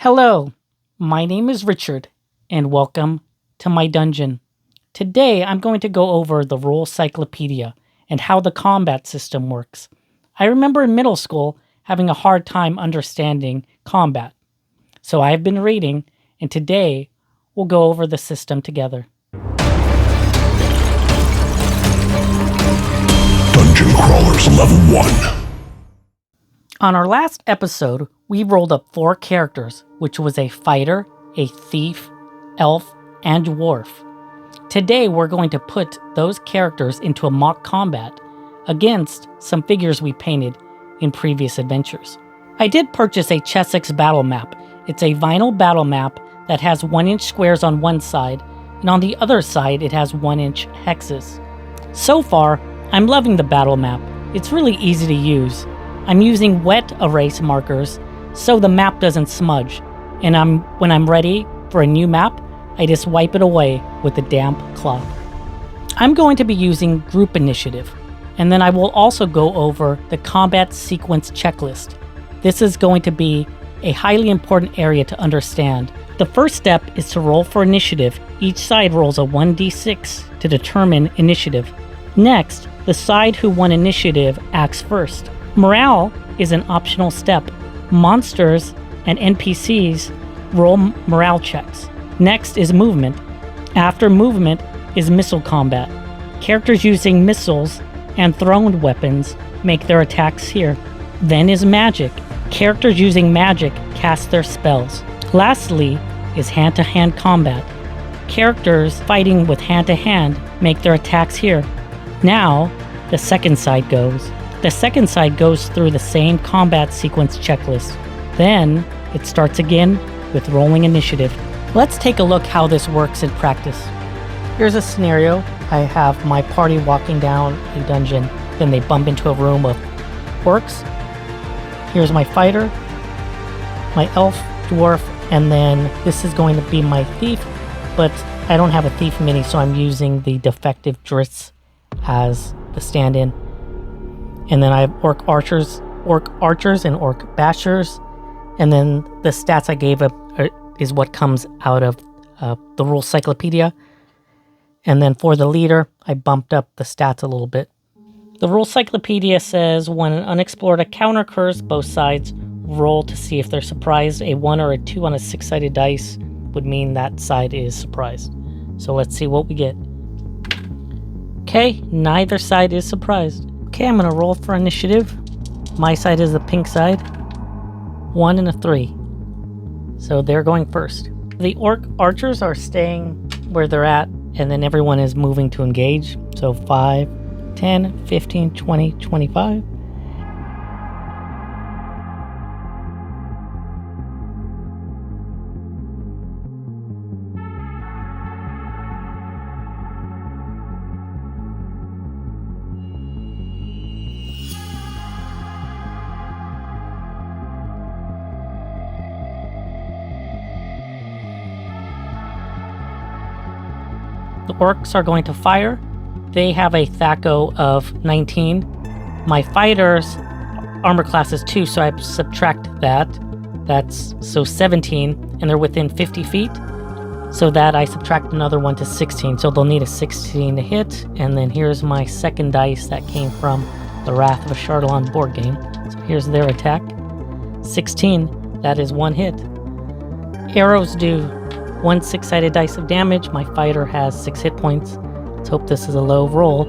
Hello, my name is Richard, and welcome to my dungeon. Today I'm going to go over the Rules Cyclopedia and how the combat system works. I remember in middle school having a hard time understanding combat, so I've been reading, and today we'll go over the system together. Dungeon Crawlers Level 1. On our last episode, we rolled up 4 characters, which was a fighter, a thief, elf, and dwarf. Today we're going to put those characters into a mock combat against some figures we painted in previous adventures. I did purchase a Chessex Battle Map. It's a vinyl battle map that has 1-inch squares on one side, and on the other side it has 1-inch hexes. So far, I'm loving the battle map. It's really easy to use. I'm using wet erase markers so the map doesn't smudge, and when I'm ready for a new map, I just wipe it away with a damp cloth. I'm going to be using group initiative, and then I will also go over the combat sequence checklist. This is going to be a highly important area to understand. The first step is to roll for initiative. Each side rolls a 1d6 to determine initiative. Next, the side who won initiative acts first. Morale is an optional step. Monsters and NPCs roll morale checks. Next is movement. After movement is missile combat. Characters using missiles and thrown weapons make their attacks here. Then is magic. Characters using magic cast their spells. Lastly is hand-to-hand combat. Characters fighting with hand-to-hand make their attacks here. Now, the second side goes. The second side goes through the same combat sequence checklist. Then, it starts again with rolling initiative. Let's take a look how this works in practice. Here's a scenario. I have my party walking down a dungeon. Then they bump into a room of orcs. Here's my fighter, my elf, dwarf, and then this is going to be my thief, but I don't have a thief mini, so I'm using the defective Dritz as the stand-in. And then I have orc archers and orc bashers. And then the stats I gave up is what comes out of the Rules Cyclopedia. And then for the leader, I bumped up the stats a little bit. The Rules Cyclopedia says when an unexplored encounter occurs, both sides roll to see if they're surprised. A 1 or a 2 on a 6-sided dice would mean that side is surprised. So let's see what we get. Okay, neither side is surprised. Okay, I'm going to roll for initiative. My side is the pink side. 1 and a 3. So they're going first. The orc archers are staying where they're at, and then everyone is moving to engage. So 5, 10, 15, 20, 25. The orcs are going to fire. They have a THAC0 of 19. My fighter's armor class is 2, so I subtract that. That's so 17, and they're within 50 feet. So that I subtract another one to 16. So they'll need a 16 to hit. And then here's my second dice that came from the Wrath of a Chardalon board game. So here's their attack. 16, that is 1 hit. Arrows do 1 6-sided dice of damage. My fighter has 6 hit points. Let's hope this is a low roll.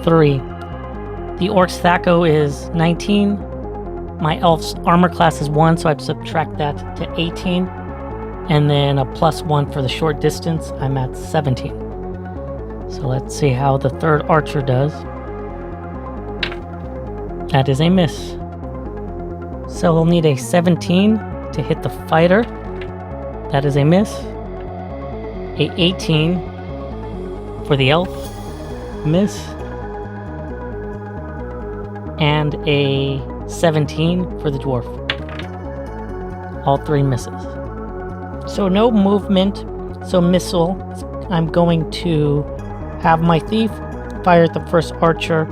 3. The orc's THAC0 is 19. My elf's armor class is 1, so I subtract that to 18. And then a +1 for the short distance. I'm at 17. So let's see how the third archer does. That is a miss. So we'll need a 17 to hit the fighter. That is a miss. A 18 for the elf. Miss. And a 17 for the dwarf. All 3 misses. So no movement. So missile. I'm going to have my thief fire at the first archer.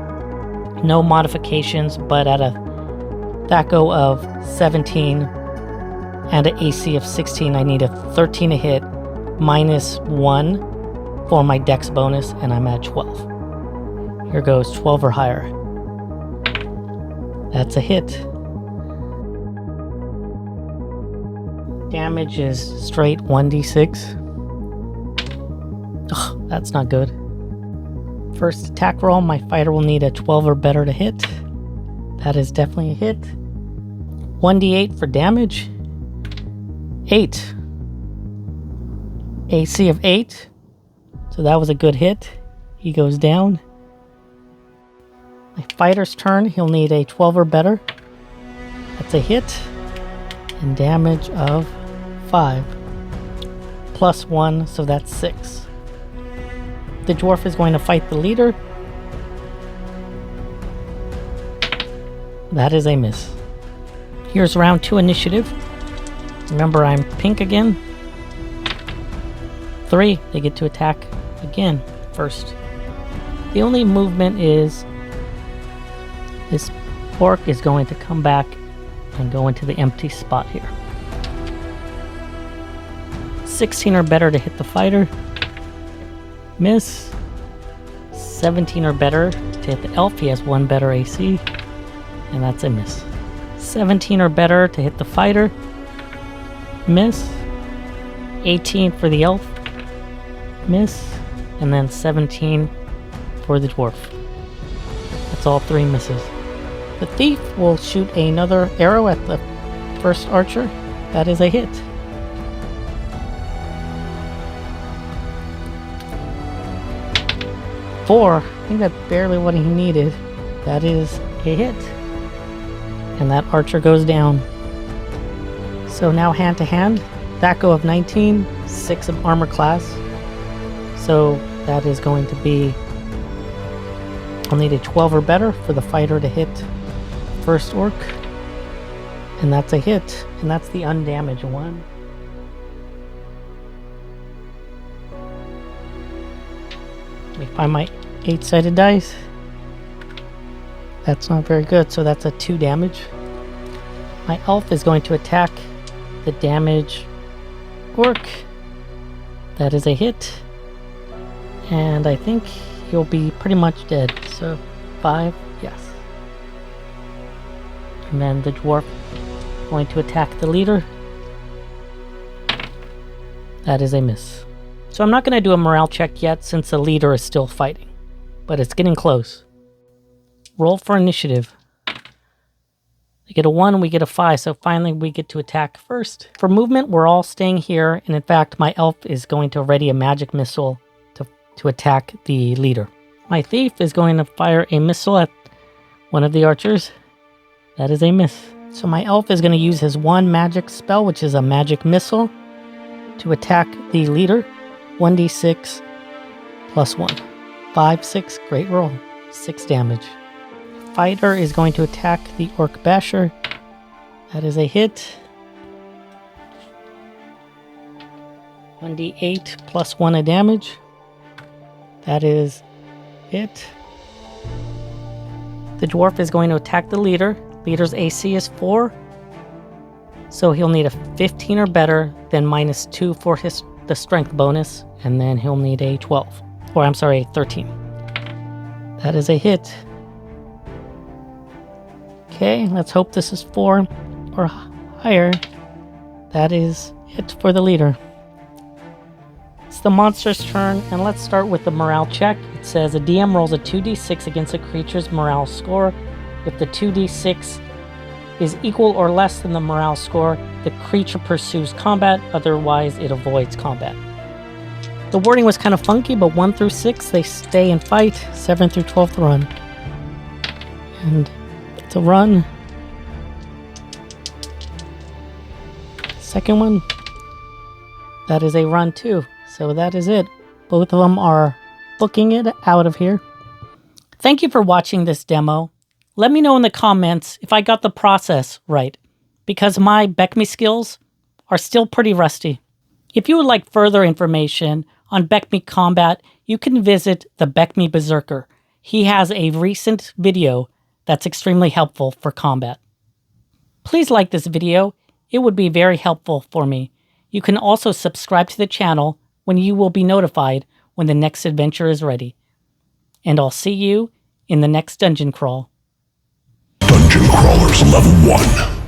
No modifications, but at a THAC0 of 17, and an AC of 16. I need a 13 to hit, -1 for my dex bonus, and I'm at 12. Here goes 12 or higher. That's a hit. Damage is straight 1d6. Ugh, that's not good. First attack roll, my fighter will need a 12 or better to hit. That is definitely a hit. 1d8 for damage. 8. AC of 8. So that was a good hit. He goes down. My fighter's turn, he'll need a 12 or better. That's a hit. And damage of 5. +1, so that's 6. The dwarf is going to fight the leader. That is a miss. Here's round 2 initiative. Remember, I'm pink again. 3, they get to attack again first. The only movement is this orc is going to come back and go into the empty spot here. 16 or better to hit the fighter. Miss. 17 or better to hit the elf. He has 1 better AC. And that's a miss. 17 or better to hit the fighter. Miss. 18 for the elf. Miss. And then 17 for the dwarf. That's all 3 misses. The thief will shoot another arrow at the first archer. That is a hit. I think that's barely what he needed. That is a hit. And that archer goes down. So now hand to hand. That go of 19, 6 of armor class. So that is going to be, I'll need a 12 or better for the fighter to hit first orc. And that's a hit. And that's the undamaged one. Let me find my 8-sided dice. That's not very good, so that's a 2 damage. My elf is going to attack the damage orc. That is a hit. And I think he'll be pretty much dead. So 5, yes. And then the dwarf going to attack the leader. That is a miss. So I'm not going to do a morale check yet since the leader is still fighting. But it's getting close. Roll for initiative. We get a 1, we get a 5, so finally we get to attack first. For movement, we're all staying here, and in fact, my elf is going to ready a magic missile to attack the leader. My thief is going to fire a missile at one of the archers. That is a miss. So my elf is going to use his 1 magic spell, which is a magic missile, to attack the leader. 1d6 +1. 5, 6, great roll. 6 damage. Fighter is going to attack the orc basher. That is a hit. 1d8 +1 of damage. That is hit. The dwarf is going to attack the leader. Leader's AC is 4. So he'll need a 15 or better, then -2 for the strength bonus, and then he'll need a 12. Or I'm sorry, 13. That is a hit. Okay, let's hope this is 4 or higher. That is it for the leader. It's the monster's turn, and let's start with the morale check. It says a DM rolls a 2d6 against a creature's morale score. If the 2d6 is equal or less than the morale score, the creature pursues combat, otherwise it avoids combat. The wording was kind of funky, but 1 through 6, they stay and fight. 7 through 12, run. And it's a run. Second one, that is a run too. So that is it. Both of them are booking it out of here. Thank you for watching this demo. Let me know in the comments if I got the process right, because my BECMI skills are still pretty rusty. If you would like further information on BECMI combat, you can visit the BECMI Berserker. He has a recent video that's extremely helpful for combat. Please like this video. It would be very helpful for me. You can also subscribe to the channel when you will be notified when the next adventure is ready. And I'll see you in the next dungeon crawl. Dungeon Crawlers Level 1.